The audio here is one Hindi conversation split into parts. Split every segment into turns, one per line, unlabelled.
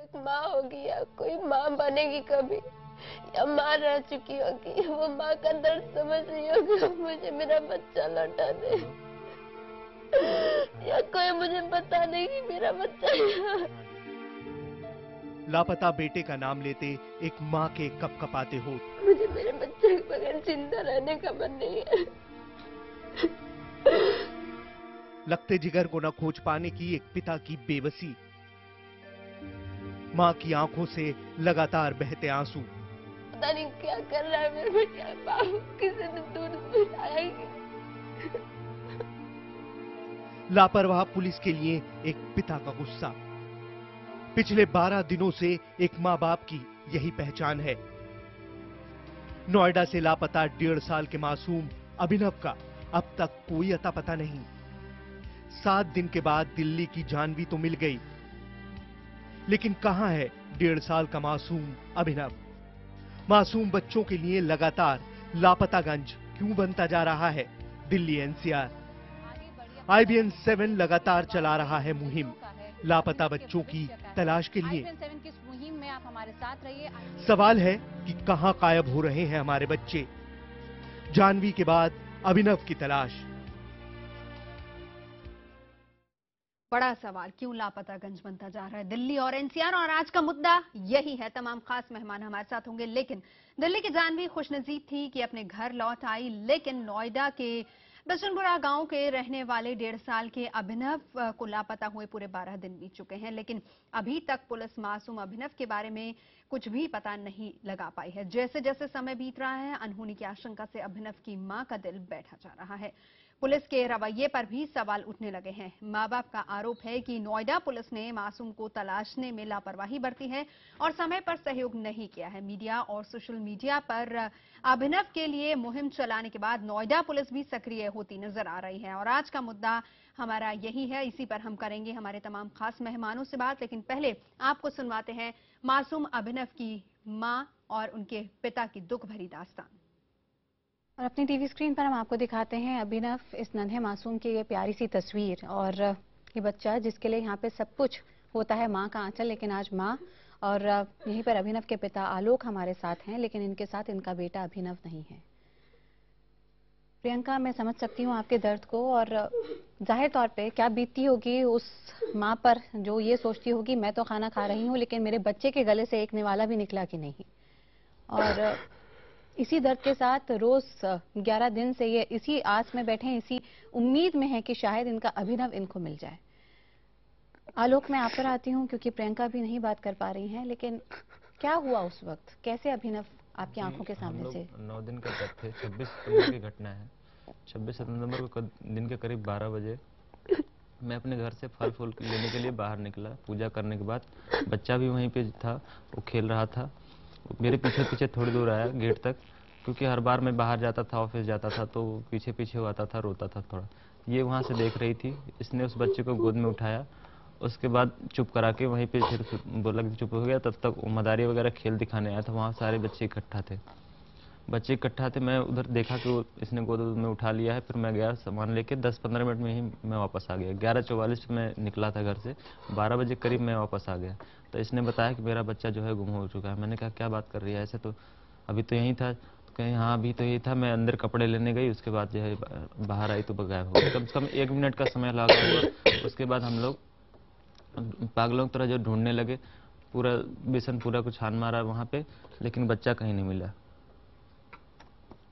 एक माँ होगी या कोई माँ बनेगी कभी, या माँ रह चुकी होगी, वो माँ का दर्द समझ रही होगी, मुझे मेरा बच्चा लौटा दे। या कोई मुझे बता दे कि मेरा बच्चा यहाँ है।
लापता बेटे का नाम लेते एक माँ के कपकपाते होठ।
मुझे मेरे बच्चे के बगैर जिंदा रहने का मन नहीं है।
लगते जिगर को न खोज पाने की एक पिता की बेबसी। माँ की आंखों से लगातार बहते आंसू।
पता नहीं क्या कर रहा है मेरे बेटा, बाबू किसी ने दूध पिलाएगी।
लापरवाह पुलिस के लिए एक पिता का गुस्सा। पिछले 12 दिनों से एक माँ बाप की यही पहचान है। नोएडा से लापता 1.5 साल के मासूम अभिनव का अब तक कोई अता पता नहीं। 7 दिन के बाद दिल्ली की जानवी तो मिल गई, लेकिन कहां है 1.5 साल का मासूम अभिनव? मासूम बच्चों के लिए लगातार लापतागंज क्यों बनता जा रहा है दिल्ली एनसीआर? IBN 7 लगातार चला रहा है मुहिम लापता बच्चों की तलाश के लिए।
मुहिम में आप हमारे साथ रहिए।
सवाल है कि कहां गायब हो रहे हैं हमारे बच्चे? जानवी के बाद अभिनव की तलाश।
बड़ा सवाल, क्यों लापतागंज बनता जा रहा है दिल्ली और एनसीआर, और आज का मुद्दा यही है। तमाम खास मेहमान हमारे साथ होंगे, लेकिन दिल्ली की जानवी खुशनसीब थी कि अपने घर लौट आई, लेकिन नोएडा के बिशनपुरा गांव के रहने वाले 1.5 साल के अभिनव को लापता हुए पूरे 12 दिन बीत चुके हैं, लेकिन अभी तक पुलिस मासूम अभिनव के बारे में कुछ भी पता नहीं लगा पाई है। जैसे जैसे समय बीत रहा है, अनहोनी की आशंका से अभिनव की मां का दिल बैठा जा रहा है। पुलिस के रवैये पर भी सवाल उठने लगे हैं। मां बाप का आरोप है कि नोएडा पुलिस ने मासूम को तलाशने में लापरवाही बरती है और समय पर सहयोग नहीं किया है। मीडिया और सोशल मीडिया पर अभिनव के लिए मुहिम चलाने के बाद नोएडा पुलिस भी सक्रिय होती नजर आ रही है, और आज का मुद्दा हमारा यही है। इसी पर हम करेंगे हमारे तमाम खास मेहमानों से बात, लेकिन पहले आपको सुनवाते हैं मासूम अभिनव की मां और उनके पिता की दुख भरी दास्तान।
और अपनी टीवी स्क्रीन पर हम आपको दिखाते हैं अभिनव, इस नन्हे मासूम की ये प्यारी सी तस्वीर, और ये बच्चा जिसके लिए यहाँ पे सब कुछ होता है, माँ का आंचल, लेकिन आज माँ और यहीं पर अभिनव के पिता आलोक हमारे साथ हैं, लेकिन इनके साथ इनका बेटा अभिनव नहीं है। प्रियंका, मैं समझ सकती हूँ आपके दर्द को, और जाहिर तौर पे क्या बीतती होगी उस माँ पर जो ये सोचती होगी मैं तो खाना खा रही हूँ, लेकिन मेरे बच्चे के गले से एक निवाला भी निकला कि नहीं। और इसी दर्द के साथ रोज 11 दिन से ये इसी आस में बैठे हैं, इसी उम्मीद में है कि शायद इनका अभिनव इनको मिल जाए। आलोक, मैं आप पर आती हूँ क्योंकि प्रियंका भी नहीं बात कर पा रही हैं, लेकिन क्या हुआ उस वक्त, कैसे अभिनव आपकी आंखों के सामने से?
9 दिन का तब थे, 26 सितंबर की घटना है। 26 सितंबर को दिन के करीब 12 बजे मैं अपने घर से फल फूल लेने के लिए बाहर निकला। पूजा करने के बाद बच्चा भी वहीं पे था, वो खेल रहा था। मेरे पीछे पीछे थोड़ी दूर आया गेट तक, क्योंकि हर बार मैं बाहर जाता था, ऑफिस जाता था, तो पीछे पीछे वो आता था, रोता था थोड़ा। ये वहाँ से देख रही थी, इसने उस बच्चे को गोद में उठाया, उसके बाद चुप करा के वहीं पे फिर बोला कि चुप हो गया। तब तक मदारी वगैरह खेल दिखाने आया था, वहाँ सारे बच्चे इकट्ठा थे। मैं उधर देखा कि वो इसने गोद में उठा लिया है। फिर मैं गया सामान लेके, 10-15 मिनट में ही मैं वापस आ गया। 11:44 पे मैं निकला था घर से, 12 बजे करीब मैं वापस आ गया। तो इसने बताया कि मेरा बच्चा जो है गुम हो चुका है। मैंने कहा क्या बात कर रही है, ऐसे तो अभी तो यहीं था। तो कहीं हाँ अभी तो यही था। मैं अंदर कपड़े लेने गई, उसके बाद जो है बाहर आई तो गायब हो गई। कम से कम 1 मिनट का समय लगा हुआ। उसके बाद हम लोग पागलों की तरह जो ढूंढने लगे, पूरा बिशनपुरा को छान मारा वहाँ पे, लेकिन बच्चा कहीं नहीं मिला।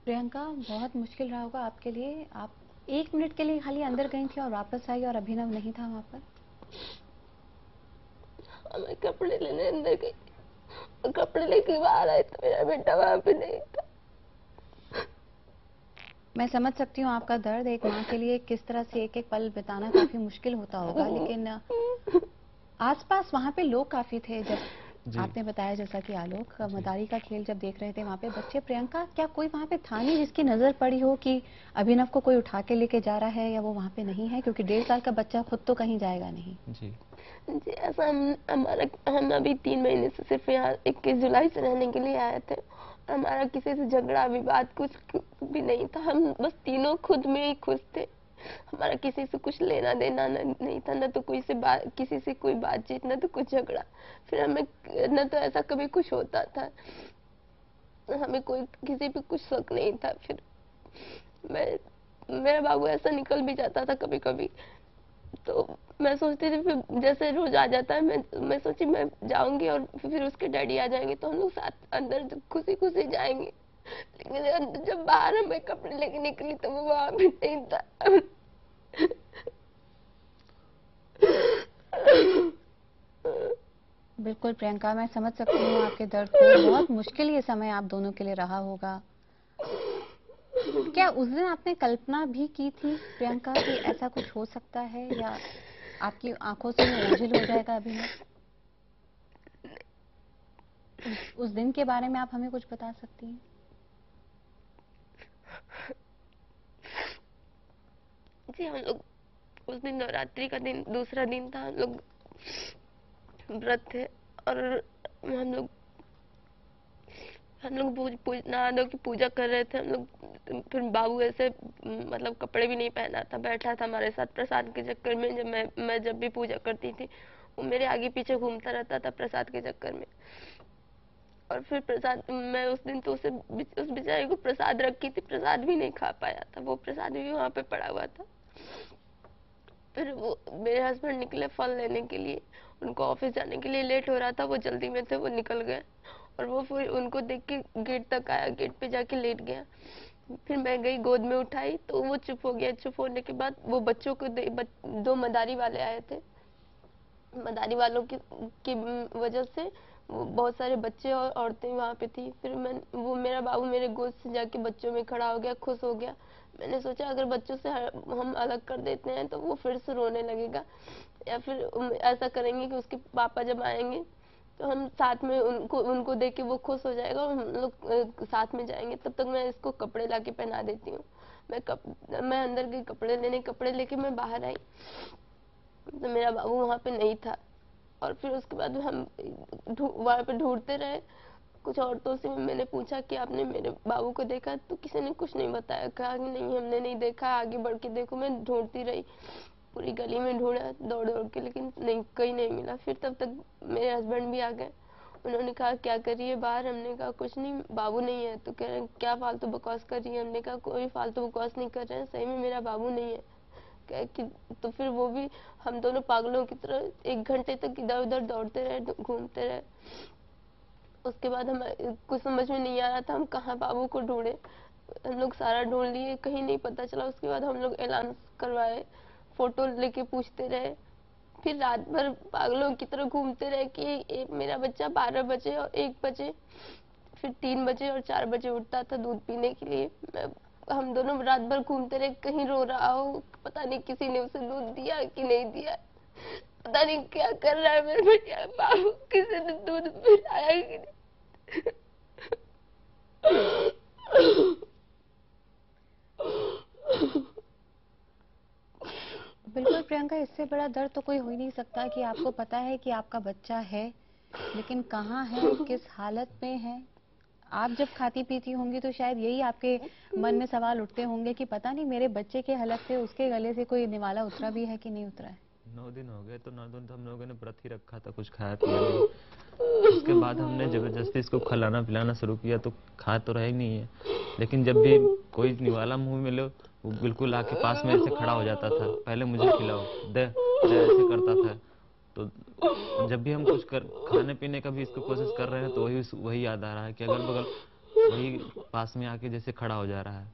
प्रियंका, बहुत मुश्किल रहा होगा आपके लिए। आप 1 मिनट के लिए खाली अंदर गई थी और वापस आई और अभिनव नहीं था वहाँ पर।
मैं कपड़े लेने अंदर गई, कपड़े लेके बाहर आए तो मेरा बेटा वहाँ पे नहीं था।
मैं समझ सकती हूँ आपका दर्द। एक माँ के लिए किस तरह से एक एक पल बिताना काफी मुश्किल होता होगा, लेकिन आसपास वहाँ पे लोग काफी थे। जब आपने बताया जैसा कि आलोक मदारी का खेल जब देख रहे थे वहाँ पे बच्चे, प्रियंका क्या कोई वहाँ पे था नहीं जिसकी नजर पड़ी हो कि अभिनव को कोई उठा के लेके जा रहा है, या वो वहाँ पे नहीं है? क्योंकि 1.5 साल का बच्चा खुद तो कहीं जाएगा नहीं।
जी
ऐसा हम अभी 3 महीने से सिर्फ यहाँ 21 जुलाई से रहने के लिए आए थे। हमारा किसी से झगड़ा विवाद कुछ भी नहीं था। हम बस तीनों खुद में ही खुश थे हमारा किसी से कुछ लेना देना नहीं था, ना तो किसी से कोई बातचीत, ना तो कुछ झगड़ा। फिर हमें न तो ऐसा कभी कुछ होता था, हमें कोई किसी पे कुछ शक नहीं था। फिर मेरा बाबू ऐसा निकल भी जाता था कभी कभी, तो मैं सोचती थी फिर जैसे रोज आ जाता है, मैं सोची मैं जाऊंगी और फिर उसके डैडी आ जाएंगे तो हम लोग साथ अंदर खुशी खुशी जाएंगे। लेकिन जब बाहर मैं कपड़े लेके निकली तो वो वहां भी नहीं था।
बिल्कुल प्रियंका, मैं समझ सकती हूँ आपके दर्द को। बहुत मुश्किल ये समय आप दोनों के लिए रहा होगा। क्या उस दिन आपने कल्पना भी की थी प्रियंका कि ऐसा कुछ हो सकता है, या आपकी आंखों से ये ओझल हो जाएगा अभी ना? उस दिन के बारे में आप हमें कुछ बता सकती हैं?
जी, हम लोग उस दिन नवरात्रि का दिन दूसरा दिन था, हम लोग व्रत थे और हम लोग नहा धो की पूजा कर रहे थे हम लोग। फिर बाबू ऐसे मतलब कपड़े भी नहीं पहना था, बैठा था हमारे साथ प्रसाद के चक्कर में। जब मैं जब भी पूजा करती थी वो मेरे आगे पीछे घूमता रहता था प्रसाद के चक्कर में। और फिर प्रसाद, मैं उस दिन तो उस बेचारे को प्रसाद रखी थी, प्रसाद भी नहीं खा पाया था, वो प्रसाद भी वहां पे पड़ा हुआ था। फिर वो मेरे हस्बैंड निकले फल लेने के लिए, उनको ऑफिस जाने के लिए लेट हो रहा था, वो जल्दी में थे, वो निकल गए। और वो फिर उनको देख के गेट तक आया, गेट पे जाके लेट गया। फिर मैं गई, गोद में उठाई तो वो चुप हो गया। चुप होने के बाद वो बच्चों को दो मदारी वाले आए थे, मदारी वालों की वजह से बहुत सारे बच्चे और औरतें वहाँ पे थी। फिर वो मेरा बाबू मेरे गोद से जाके बच्चों में खड़ा हो गया, खुश हो गया। मैंने सोचा अगर बच्चों से हम अलग कर देते हैं तो वो फिर से रोने लगेगा, या फिर ऐसा करेंगे कि उसके पापा जब आएंगे तो हम साथ में उनको देख के वो खुश हो जाएगा और हम लोग साथ में जाएंगे। तब तक मैं इसको कपड़े लाके पहना देती हूँ। मैं अंदर गई कपड़े लेने, कपड़े लेके मैं बाहर आई तो मेरा बाबू वहाँ पे नहीं था। और फिर उसके बाद हम वहाँ पे ढूंढते रहे। कुछ औरतों से मैंने पूछा कि आपने मेरे बाबू को देखा, तो किसी ने कुछ नहीं बताया, कहा कि नहीं हमने नहीं देखा, आगे बढ़ के देखो। मैं ढूंढती रही, पूरी गली में ढूंढा दौड़ दौड़ के, लेकिन नहीं, कहीं नहीं मिला। फिर तब तक मेरे हस्बैंड भी आ गए, उन्होंने कहा क्या कर रही है बाहर? हमने कहा कुछ नहीं, बाबू नहीं है। तो कह रहे क्या फालतू बकवास कर रही है? हमने कहा कोई फालतू बकवास नहीं कर रहे हैं, सही में मेरा बाबू नहीं है। कि तो फिर वो भी, हम दोनों पागलों की तरह 1 घंटे तक इधर उधर दौड़ते रहे, घूमते रहे। उसके बाद हम कुछ समझ में नहीं आ रहा था हम कहाँ बाबू को ढूंढे। हम लोग सारा ढूंढ लिए, कहीं नहीं पता चला। उसके बाद हम लोग ऐलान करवाए, फोटो लेके पूछते रहे। फिर रात भर पागलों की तरह घूमते रहे कि मेरा बच्चा 12 बजे और 1 बजे, फिर 3 बजे और 4 बजे उठता था दूध पीने के लिए। हम दोनों रात भर घूमते रहे, कहीं रो रहा हो, पता नहीं किसी ने उसे दूध दिया कि नहीं दिया, पता नहीं क्या कर रहा है मेरे भैया बाबू, किसी ने दूध पिलाया कि नहीं।
बिल्कुल प्रियंका, इससे बड़ा दर्द तो कोई हो ही नहीं सकता कि आपको पता है कि आपका बच्चा है, लेकिन कहाँ है, किस हालत में है। आप जब खाती पीती होंगी तो शायद यही आपके मन में सवाल उठते होंगे कि पता नहीं मेरे बच्चे के हलक से, उसके गले से कोई निवाला उतरा भी है कि नहीं उतरा है।
9 दिन हो गए, तो 9 दिन तो हम लोगों ने व्रत ही रखा था, कुछ खाया पिया नहीं। उसके बाद हमने जबरदस्ती इसको खिलाना पिलाना शुरू किया तो खा तो रहा ही नहीं है। लेकिन जब भी कोई निवाला मुंह मिले वो बिल्कुल आके पास में ऐसे खड़ा हो जाता था, पहले मुझे खिलाओ, दे दे, ऐसे करता था। तो जब भी हम कुछ खाने पीने का भी इसको कोशिश कर रहे हैं तो वही याद आ रहा है कि अगल बगल वही पास में आके जैसे खड़ा हो जा रहा है।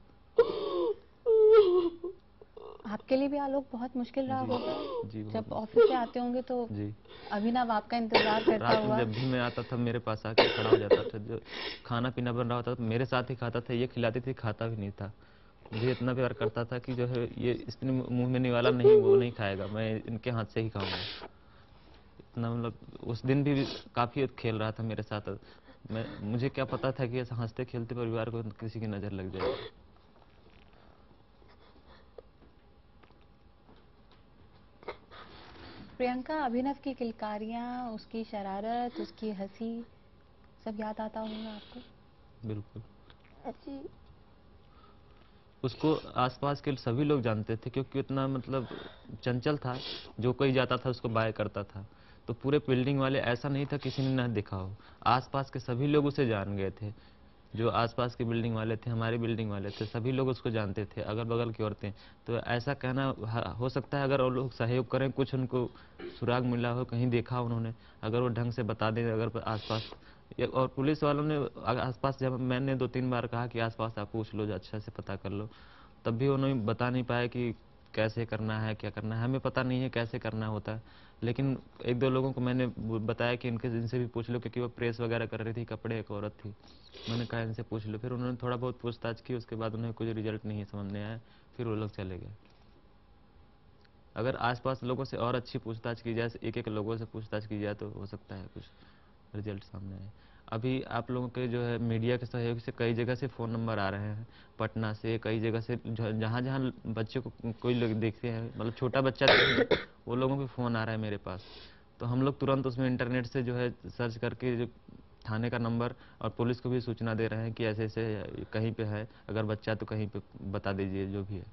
आपके लिए भी आलोक बहुत मुश्किल रहा होगा
जी,
जब ऑफिस से आते होंगे तो
जी।
अभिनव आपका इंतजार करता
रात में
हुआ।
जब भी मैं आता था मेरे पास आके खड़ा हो जाता था, जो खाना पीना बन रहा होता था मेरे साथ ही खाता था, ये खिलाती थी, खाता भी नहीं था। मुझे इतना प्यार करता था कि जो है ये इसने मुंह में निवाला नहीं, वो नहीं खाएगा, मैं इनके हाथ से ही खाऊंगा। इतना मतलब उस दिन भी काफी खेल रहा था मेरे साथ। मुझे क्या पता था कि ऐसा हंसते खेलते परिवार को किसी की नजर लग जाएगी।
प्रियंका, अभिनव की किलकारियां, उसकी शरारत, उसकी हंसी, सब याद आता होगा आपको?
बिल्कुल।
जी,
उसको आसपास के सभी लोग जानते थे, क्योंकि इतना मतलब चंचल था, जो कोई जाता था उसको बाय करता था। तो पूरे बिल्डिंग वाले, ऐसा नहीं था किसी ने ना देखा हो, आसपास के सभी लोग उसे जान गए थे। जो आसपास के बिल्डिंग वाले थे, हमारी बिल्डिंग वाले थे, सभी लोग उसको जानते थे, अगल बगल की औरतें। तो ऐसा कहना हो सकता है, अगर वो लोग सहयोग करें, कुछ उनको सुराग मिला हो, कहीं देखा हो उन्होंने, अगर वो ढंग से बता दें, अगर आसपास और पुलिस वालों ने आसपास, जब मैंने 2-3 बार कहा कि आसपास आप पूछ लो, अच्छा से पता कर लो, तब भी उन्होंने बता नहीं पाया कि कैसे करना है, क्या करना है। हमें पता नहीं है कैसे करना होता है, लेकिन 1-2 लोगों को मैंने बताया कि इनसे भी पूछ लो, क्योंकि वो प्रेस वगैरह कर रही थी, कपड़े, एक औरत थी, मैंने कहा इनसे पूछ लो। फिर उन्होंने थोड़ा बहुत पूछताछ की, उसके बाद उन्हें कुछ रिजल्ट नहीं समझ में आया, फिर वो लोग चले गए। अगर आसपास लोगों से और अच्छी पूछताछ की जाए, एक लोगों से पूछताछ की जाए, तो हो सकता है कुछ रिजल्ट सामने आए। अभी आप लोगों के जो है मीडिया के सहयोग से कई जगह से फ़ोन नंबर आ रहे हैं, पटना से, कई जगह से, जहाँ जहाँ बच्चे को कोई लोग देखते हैं, मतलब छोटा बच्चा देखते हैं, वो लोगों के फ़ोन आ रहा है मेरे पास। तो हम लोग तुरंत उसमें इंटरनेट से जो है सर्च करके जो थाने का नंबर और पुलिस को भी सूचना दे रहे हैं कि ऐसे ऐसे कहीं पे है, अगर बच्चा तो कहीं पे बता दीजिए, जो भी है।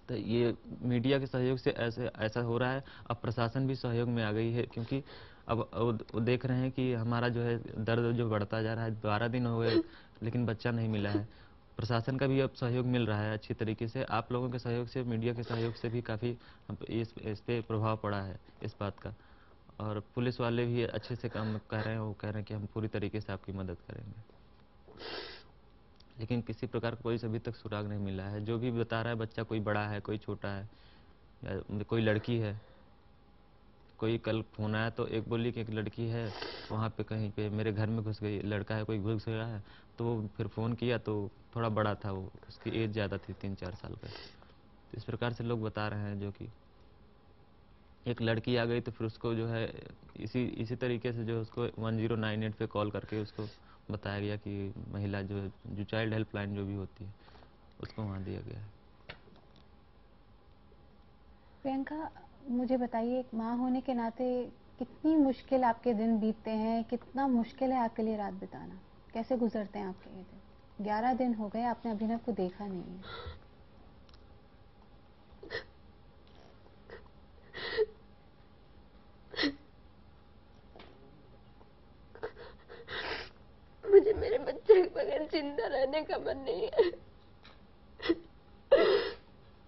तो ये मीडिया के सहयोग से ऐसा हो रहा है। अब प्रशासन भी सहयोग में आ गई है, क्योंकि अब वो देख रहे हैं कि हमारा जो है दर्द जो बढ़ता जा रहा है, 12 दिन हो गए लेकिन बच्चा नहीं मिला है। प्रशासन का भी अब सहयोग मिल रहा है अच्छी तरीके से, आप लोगों के सहयोग से, मीडिया के सहयोग से भी काफ़ी इस पे प्रभाव पड़ा है इस बात का। और पुलिस वाले भी अच्छे से काम कर रहे हैं, वो कह रहे हैं कि हम पूरी तरीके से आपकी मदद करेंगे, लेकिन किसी प्रकार का कोई अभी तक सुराग नहीं मिला है। जो भी बता रहा है, बच्चा कोई बड़ा है, कोई छोटा है, या कोई लड़की है। कोई कल फोन आया तो एक बोली कि एक लड़की है वहाँ पे कहीं पे मेरे घर में घुस गई, लड़का है कोई घुस गया है। तो फिर फ़ोन किया तो थोड़ा बड़ा था वो, उसकी एज ज़्यादा थी, 3-4 साल का। तो इस प्रकार से लोग बता रहे हैं, जो कि एक लड़की आ गई तो फिर उसको जो है इसी तरीके से जो उसको 1098 पे कॉल करके उसको बताया गया कि महिला जो चाइल्ड हेल्पलाइन जो भी होती है, उसको वहाँ दिया गया है।
प्रियंका, मुझे बताइए, एक माँ होने के नाते कितनी मुश्किल आपके दिन बीतते हैं, कितना मुश्किल है आपके लिए रात बिताना, कैसे गुजरते हैं आपके ये दिन? 11 दिन हो गए आपने अभिनव को देखा नहीं है।
मुझे मेरे बच्चे के बगैर जिंदा रहने का मन नहीं है।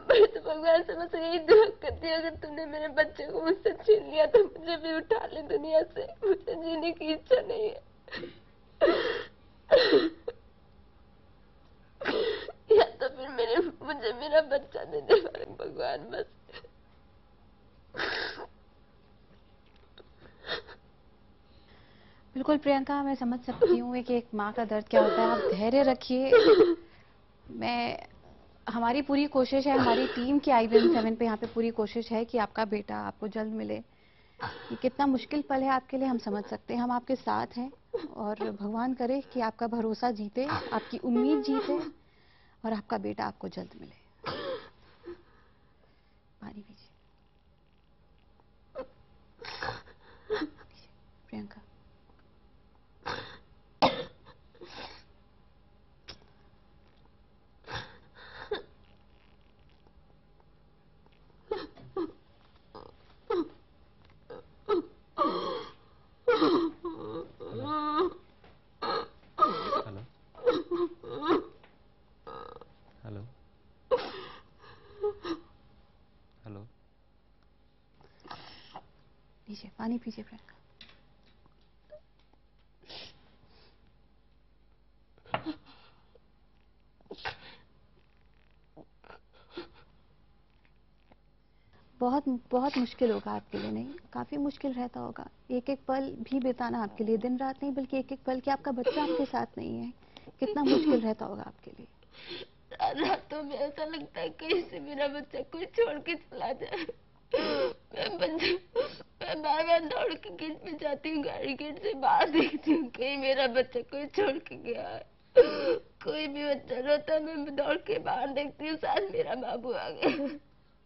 मैं तो भगवान से बस यही दुआ करती हूँ, अगर तुमने मेरे बच्चे को मुझसे छीन लिया तो मुझे भी उठा ले दुनिया से, मुझे जीने की इच्छा नहीं है। या तो फिर मुझे मेरा बच्चा दे दे भगवान, बस।
बिल्कुल प्रियंका, मैं समझ सकती हूँ कि एक माँ का दर्द क्या होता है। आप धैर्य रखिए। हमारी पूरी कोशिश है, हमारी टीम की IBM-7 पे यहाँ पे पूरी कोशिश है कि आपका बेटा आपको जल्द मिले। ये कितना मुश्किल पल है आपके लिए, हम समझ सकते हैं। हम आपके साथ हैं और भगवान करे कि आपका भरोसा जीते, आपकी उम्मीद जीते और आपका बेटा आपको जल्द मिले। पानी पीजिए प्रियंका।
Hello hello hello.
लीजिए पानी पीजिए प्रियंका। बहुत बहुत मुश्किल होगा आपके लिए, नहीं काफी मुश्किल रहता होगा। एक एक पल भी बिताना आपके लिए, दिन रात नहीं बल्कि एक एक पल कि आपका बच्चा आपके साथ नहीं है, कितना मुश्किल रहता होगा आपके लिए।
रातों में ऐसा लगता है कहीं से मेरा बच्चा कोई छोड़ के चला जाए। मैं बार बार दौड़ के गेट पे जाती हूँ, गाड़ी गेट से बाहर देखती हूँ कहीं मेरा बच्चा कोई छोड़ के गया है। कोई भी बच्चा रोता है, मैं दौड़ के बाहर देखती हूँ, शायद मेरा बाबू आ गया।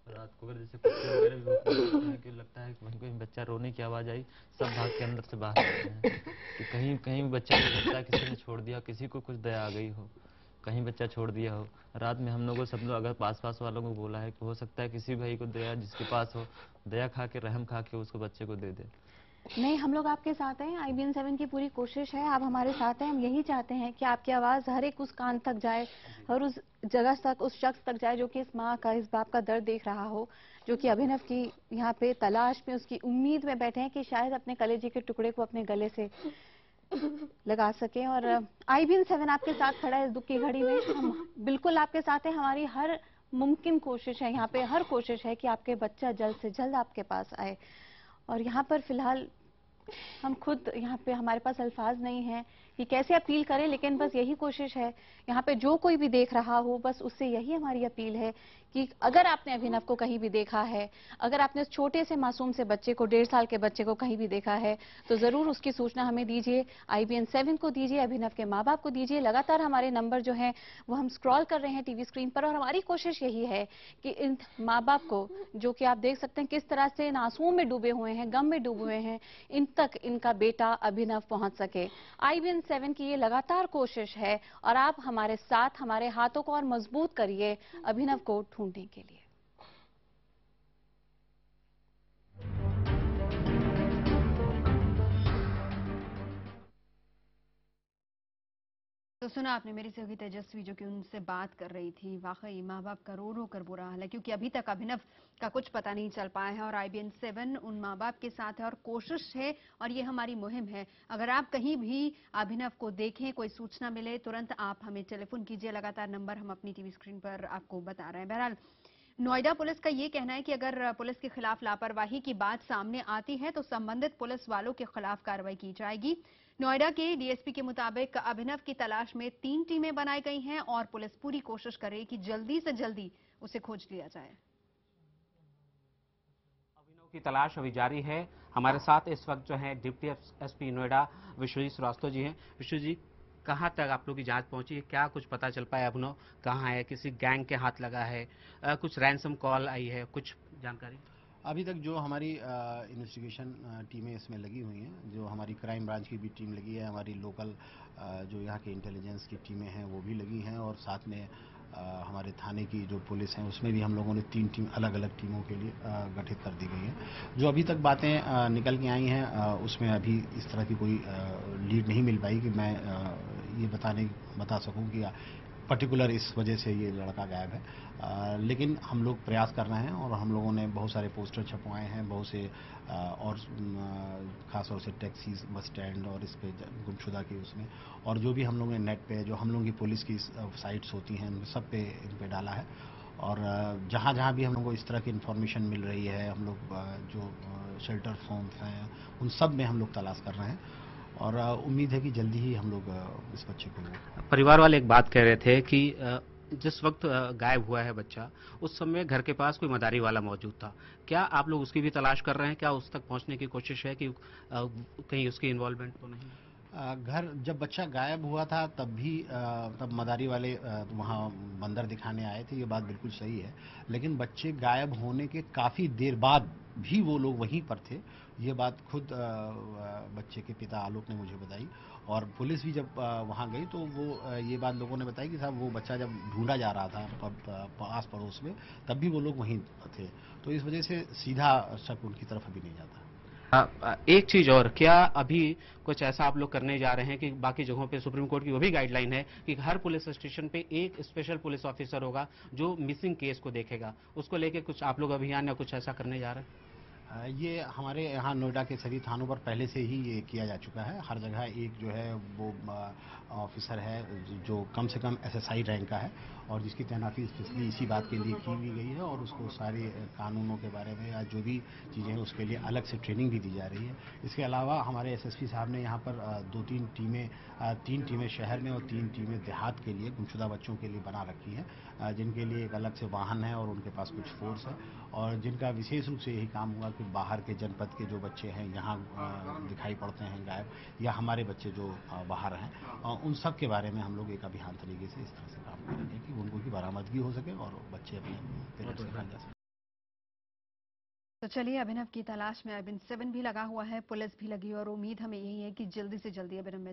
रात को अगर जैसे कुत्ते वगैरह भी भौंकने लगते हैं कि लगता है कि कहीं बच्चा रोने की आवाज़ आई, सब भाग के अंदर से बाहर आते हैं कि कहीं कहीं बच्चा को लगता है किसी ने छोड़ दिया, किसी को कुछ दया आ गई हो। कहीं बच्चा छोड़ दिया हो। रात में हम लोगों सब लोग अगर पास पास वालों को बोला है कि हो सकता है किसी भाई को दया जिसके पास हो, दया खा के रहम खा के उसको बच्चे को दे दे।
नहीं, हम लोग आपके साथ हैं। IBN 7 की पूरी कोशिश है, आप हमारे साथ हैं। हम यही चाहते हैं कि आपकी आवाज़ हर एक उस कान तक जाए, हर उस जगह तक, उस शख्स तक जाए जो कि इस माँ का, इस बाप का दर्द देख रहा हो, जो कि अभिनव की यहाँ पे तलाश में, उसकी उम्मीद में बैठे हैं कि शायद अपने कलेजे के टुकड़े को अपने गले से लगा सकें। और IBN 7 आपके साथ खड़ा है इस दुख की घड़ी में। हम बिल्कुल आपके साथ हैं। हमारी हर मुमकिन कोशिश है, यहाँ पे हर कोशिश है कि आपके बच्चा जल्द से जल्द आपके पास आए। और यहाँ पर फिलहाल हम खुद यहाँ पे, हमारे पास अल्फाज नहीं हैं कि कैसे अपील करें, लेकिन बस यही कोशिश है। यहाँ पे जो कोई भी देख रहा हो, बस उससे यही हमारी अपील है कि अगर आपने अभिनव को कहीं भी देखा है, अगर आपने उस छोटे से मासूम से बच्चे को, 1.5 साल के बच्चे को कहीं भी देखा है, तो जरूर उसकी सूचना हमें दीजिए, IBN 7 को दीजिए, अभिनव के माँ बाप को दीजिए। लगातार हमारे नंबर जो हैं वो हम स्क्रॉल कर रहे हैं टीवी स्क्रीन पर, और हमारी कोशिश यही है कि इन माँ बाप को, जो कि आप देख सकते हैं किस तरह से इन आंसुओं में डूबे हुए हैं, गम में डूबे हुए हैं, इन तक इनका बेटा अभिनव पहुंच सके। IBN 7 की ये लगातार कोशिश है, और आप हमारे साथ, हमारे हाथों को और मजबूत करिए अभिनव को ढूंढने के लिए।
तो सुना आपने मेरी सहयोगी तेजस्वी जो कि उनसे बात कर रही थी। वाकई माँ बाप का रो रो कर बुरा हाल है, क्योंकि अभी तक अभिनव का कुछ पता नहीं चल पाया है, और IBN 7 उन माँ बाप के साथ है, और कोशिश है, और ये हमारी मुहिम है। अगर आप कहीं भी अभिनव को देखें, कोई सूचना मिले, तुरंत आप हमें टेलीफोन कीजिए। लगातार नंबर हम अपनी टीवी स्क्रीन पर आपको बता रहे हैं। बहरहाल नोएडा पुलिस का ये कहना है कि अगर पुलिस के खिलाफ लापरवाही की बात सामने आती है तो संबंधित पुलिस वालों के खिलाफ कार्रवाई की जाएगी। नोएडा के DSP के मुताबिक अभिनव की तलाश में 3 टीमें बनाई गई हैं, और पुलिस पूरी कोशिश करे कि जल्दी से जल्दी उसे खोज लिया जाए।
अभिनव की तलाश अभी जारी है। हमारे साथ इस वक्त जो है डिप्टी SP नोएडा विश्वजीत श्रीवास्तव जी हैं। विश्वजीत, कहाँ तक आप लोग की जांच पहुंची है? क्या कुछ पता चल पाया अभिनव कहाँ है? किसी गैंग के हाथ लगा है? कुछ रैंसम कॉल आई है? कुछ जानकारी?
अभी तक जो हमारी इन्वेस्टिगेशन टीमें इसमें लगी हुई हैं, जो हमारी क्राइम ब्रांच की भी टीम लगी है, हमारी लोकल जो यहाँ के इंटेलिजेंस की टीमें हैं वो भी लगी हैं, और साथ में हमारे थाने की जो पुलिस है उसमें भी हम लोगों ने 3 टीम अलग अलग टीमों के लिए गठित कर दी गई है। जो अभी तक बातें निकल के आई हैं उसमें अभी इस तरह की कोई लीड नहीं मिल पाई कि मैं ये बता सकूं कि पर्टिकुलर इस वजह से ये लड़का गायब है। लेकिन हम लोग प्रयास कर रहे हैं, और हम लोगों ने बहुत सारे पोस्टर छपवाए हैं, बहुत से और खासतौर से टैक्सी, बस स्टैंड और इस पे गुमशुदा की उसमें, और जो भी हम लोगों ने नेट पे, जो हम लोगों की पुलिस की साइट्स होती हैं, उन सब पे इन पे डाला है। और जहाँ जहाँ भी हम लोग को इस तरह की इन्फॉर्मेशन मिल रही है, हम लोग जो शेल्टर होम्स हैं उन सब में हम लोग तलाश कर रहे हैं, और उम्मीद है कि जल्दी ही हम लोग इस बच्चे को।
परिवार वाले एक बात कह रहे थे कि जिस वक्त गायब हुआ है बच्चा, उस समय घर के पास कोई मदारी वाला मौजूद था। क्या आप लोग उसकी भी तलाश कर रहे हैं? क्या उस तक पहुंचने की कोशिश है कि कहीं उसकी इन्वॉल्वमेंट तो नहीं?
घर जब बच्चा गायब हुआ था तब भी तब मदारी वाले वहाँ बंदर दिखाने आए थे, ये बात बिल्कुल सही है। लेकिन बच्चे गायब होने के काफ़ी देर बाद भी वो लोग वहीं पर थे, ये बात खुद बच्चे के पिता आलोक ने मुझे बताई। और पुलिस भी जब वहाँ गई तो वो ये बात लोगों ने बताई कि साहब वो बच्चा जब ढूंढा जा रहा था आस पड़ोस में, तब भी वो लोग वहीं थे। तो इस वजह से सीधा शक उनकी तरफ अभी नहीं जाता।
एक चीज और, क्या अभी कुछ ऐसा आप लोग करने जा रहे हैं कि बाकी जगहों पे सुप्रीम कोर्ट की वो भी गाइडलाइन है कि हर पुलिस स्टेशन पे एक स्पेशल पुलिस ऑफिसर होगा जो मिसिंग केस को देखेगा, उसको लेके कुछ आप लोग अभियान या कुछ ऐसा करने जा रहे हैं?
ये हमारे यहाँ नोएडा के सभी थानों पर पहले से ही ये किया जा चुका है। हर जगह एक जो है वो ऑफिसर है जो कम से कम SSI रैंक का है, और जिसकी तैनाती स्पेशली इसी बात के लिए की भी गई है, और उसको सारे कानूनों के बारे में या जो भी चीज़ें हैं उसके लिए अलग से ट्रेनिंग भी दी जा रही है। इसके अलावा हमारे SSP साहब ने यहाँ पर 2-3 टीमें, 3 टीमें शहर में और 3 टीमें देहात के लिए, गुमशुदा बच्चों के लिए बना रखी हैं, जिनके लिए एक अलग से वाहन है और उनके पास कुछ फोर्स है, और जिनका विशेष रूप से यही काम हुआ कि बाहर के जनपद के जो बच्चे हैं यहाँ दिखाई पड़ते हैं गायब, या हमारे बच्चे जो बाहर हैं, उन सब के बारे में हम लोग एक अभियान तरीके से इस तरह से काम करेंगे कि उनको की बरामदगी हो सके और बच्चे अपने पेरेंट्स के पास जा सकें।
तो चलिए, अभिनव की तलाश में IBN 7 भी लगा हुआ है, पुलिस भी लगी, और उम्मीद हमें यही है कि जल्दी से जल्दी अभिनव में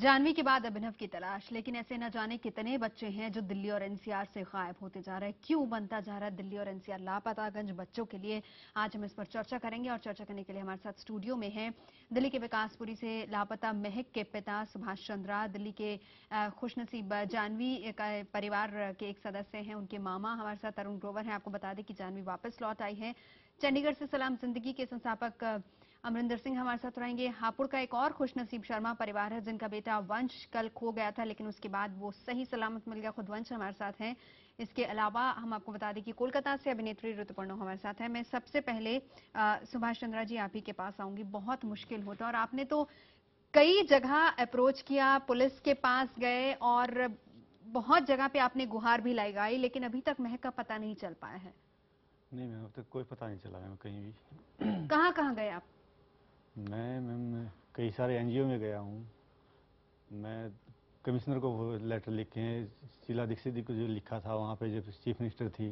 जानवी के बाद अभिनव की तलाश, लेकिन ऐसे न जाने कितने बच्चे हैं जो दिल्ली और एनसीआर से गायब होते जा रहे हैं। क्यों बनता जा रहा है दिल्ली और एनसीआर लापतागंज बच्चों के लिए? आज हम इस पर चर्चा करेंगे और चर्चा करने के लिए हमारे साथ स्टूडियो में हैं दिल्ली के विकासपुरी से लापता महक के पिता सुभाष चंद्रा, दिल्ली के खुशनसीब जानवी का परिवार के एक सदस्य हैं, उनके मामा हमारे साथ अरुण ग्रोवर हैं। आपको बता दें कि जानवी वापस लौट आई है। चंडीगढ़ से सलाम जिंदगी के संस्थापक अमरिंदर सिंह हमारे साथ रहेंगे। हापुड़ का एक और खुशनसीब शर्मा परिवार है जिनका बेटा वंश कल खो गया था, लेकिन उसके बाद वो सही सलामत मिल गया। खुद वंश हमारे साथ हैं। इसके अलावा हम आपको बता दें कि कोलकाता से अभिनेत्री ऋतुपर्णो हमारे साथ है। मैं सबसे पहले सुभाष चंद्रा जी आप ही के पास आऊंगी। बहुत मुश्किल होता और आपने तो कई जगह अप्रोच किया, पुलिस के पास गए और बहुत जगह पे आपने गुहार भी लगाई, लेकिन अभी तक महक का पता नहीं चल पाया है।
नहीं मैम, अब तक कोई पता नहीं चला है कहीं भी।
कहाँ कहाँ गए आप?
मैं कई सारे एनजीओ में गया हूँ। मैं कमिश्नर को लेटर लिखे हैं, शीला दीक्षित जी को जो लिखा था वहाँ पे जब चीफ मिनिस्टर थी,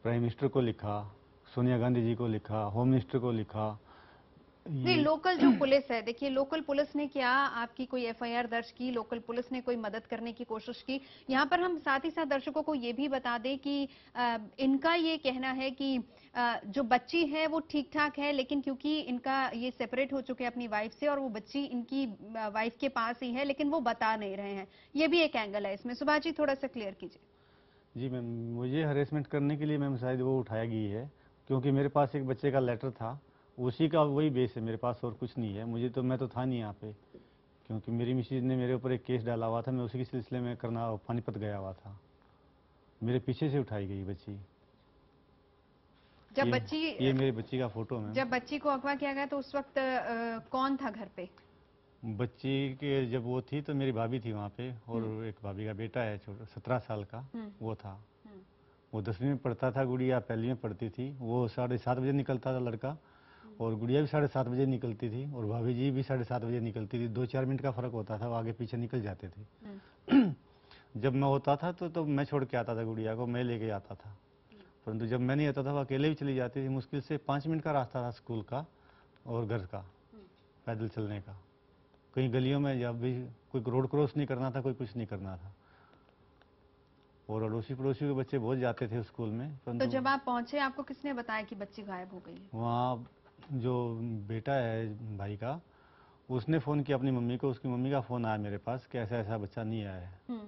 प्राइम मिनिस्टर को लिखा, सोनिया गांधी जी को लिखा, होम मिनिस्टर को लिखा।
नहीं, लोकल जो पुलिस है, देखिए लोकल पुलिस ने क्या आपकी कोई एफआईआर दर्ज की? लोकल पुलिस ने कोई मदद करने की कोशिश की? यहाँ पर हम साथ ही साथ दर्शकों को ये भी बता दें कि इनका ये कहना है कि जो बच्ची है वो ठीक ठाक है, लेकिन क्योंकि इनका ये सेपरेट हो चुके हैं अपनी वाइफ से और वो बच्ची इनकी वाइफ के पास ही है, लेकिन वो बता नहीं रहे हैं। ये भी एक एंगल है इसमें। सुभाष जी थोड़ा सा क्लियर कीजिए।
जी मैम, मुझे हरेसमेंट करने के लिए मैम शायद वो उठाया गई है, क्योंकि मेरे पास एक बच्चे का लेटर था, उसी का वही बेस है मेरे पास, और कुछ नहीं है। मैं तो था नहीं यहाँ पे, क्योंकि मेरी मिसेज ने मेरे ऊपर एक केस डाला हुआ था। मैं उसी के सिलसिले में पानीपत गया हुआ था। मेरे पीछे से उठाई गई बच्ची। ये मेरे बच्ची का फोटो है।
जब बच्ची को अगवा किया गया तो उस वक्त कौन था घर पे?
बच्ची के जब वो थी तो मेरी भाभी थी वहाँ पे, और एक भाभी का बेटा है छोटा 17 साल का, वो था। वो 10वीं में पढ़ता था, गुड़िया पहली में पढ़ती थी। वो 7:30 बजे निकलता था लड़का, और गुड़िया भी 7:30 बजे निकलती थी, और भाभी जी भी 7:30 बजे निकलती थी। 2-4 मिनट का फर्क होता था, वो आगे पीछे निकल जाते थे। जब मैं होता था तो मैं छोड़ के आता था गुड़िया को, मैं लेके आता था। परंतु जब मैं नहीं आता था वो अकेले भी चली जाती थी। मुश्किल से 5 मिनट का रास्ता था स्कूल का और घर का, पैदल चलने का। कहीं गलियों में जब भी कोई रोड क्रॉस नहीं करना था, कोई कुछ नहीं करना था। और अड़ोसी पड़ोसी के बच्चे बहुत जाते थे स्कूल में।
तो जब आप पहुंचे आपको किसने बताया कि बच्ची गायब हो गई है?
वहाँ जो बेटा है भाई का, उसने फ़ोन किया अपनी मम्मी को। उसकी मम्मी का फ़ोन आया मेरे पास कि ऐसा ऐसा बच्चा नहीं आया है।